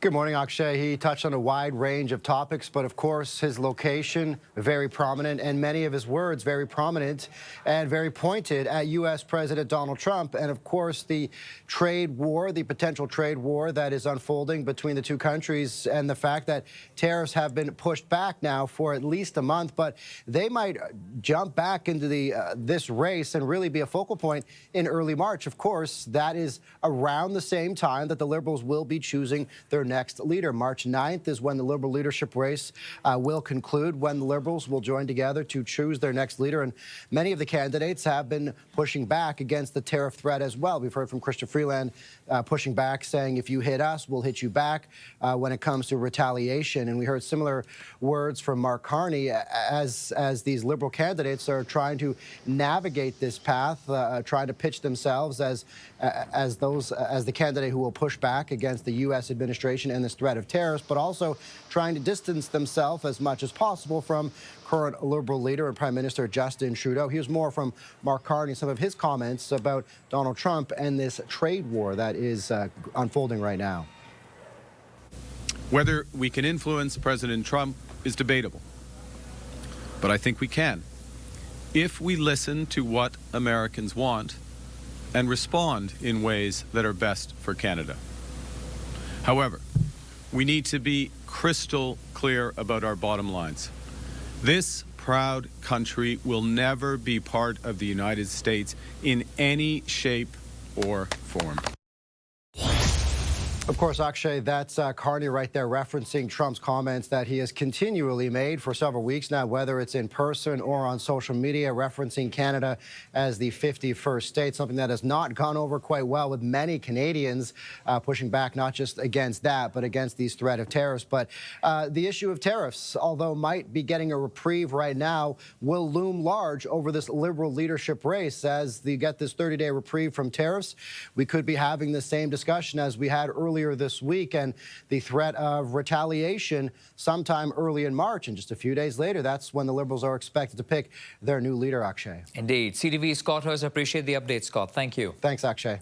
Good morning, Akshay. He touched on a wide range of topics, but of course his location very prominent and many of his words very prominent and very pointed at U.S. President Donald Trump. And of course the trade war, the potential trade war that is unfolding between the two countries, and the fact that tariffs have been pushed back now for at least a month, but they might jump back into this race and really be a focal point in early March. Of course, that is around the same time that the Liberals will be choosing their next leader. March 9th is when the Liberal leadership race will conclude, when the Liberals will join together to choose their next leader. And many of the candidates have been pushing back against the tariff threat as well. We've heard from Christian Freeland pushing back, saying, if you hit us, we'll hit you back when it comes to retaliation. And we heard similar words from Mark Carney as these Liberal candidates are trying to navigate this path, trying to pitch themselves as the candidate who will push back against the U.S. administration and this threat of tariffs, but also trying to distance themselves as much as possible from current Liberal leader and Prime Minister Justin Trudeau. Here's more from Mark Carney, some of his comments about Donald Trump and this trade war that is unfolding right now. Whether we can influence President Trump is debatable, but I think we can if we listen to what Americans want and respond in ways that are best for Canada. However, we need to be crystal clear about our bottom lines. This proud country will never be part of the United States in any shape or form. Of course, Akshay, that's Carney right there referencing Trump's comments that he has continually made for several weeks now, whether it's in person or on social media, referencing Canada as the 51st state, something that has not gone over quite well with many Canadians pushing back not just against that, but against these threat of tariffs. But the issue of tariffs, although might be getting a reprieve right now, will loom large over this Liberal leadership race. As you get this 30-day reprieve from tariffs, we could be having the same discussion as we had earlier this week, and the threat of retaliation sometime early in March. And just a few days later, that's when the Liberals are expected to pick their new leader, Akshay. Indeed. CTV Scott Hurst, appreciate the update, Scott. Thank you. Thanks, Akshay.